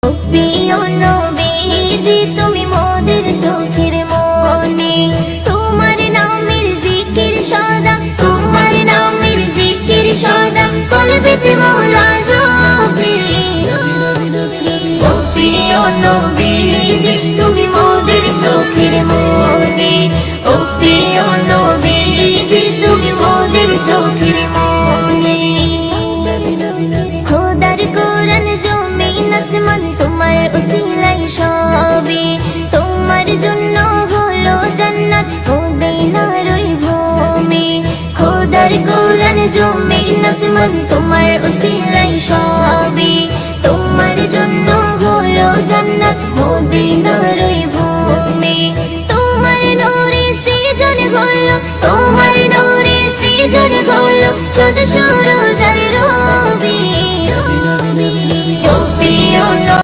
ও প্রিয় নবীজি তুমি মোদের চোখের মনি, তোমার নামের জিকির সদা, তোমার নামের জিকির সদা কলবেতে মওলা জপে। ও প্রিয় নবীজি তুমি মোদের চোখের মনি, ও প্রিয় নবীজি তুমি মোদের চোখের মনি। খোদার কোরআন জমিন আসমান তোমার উসিলাই সবে, তোমার জন্য হলো জান্নাত মদিনার ওই ভূমি। খোদার কোরআন জমিন আসমান তোমার উসিলাই সবে, তোমার জন্য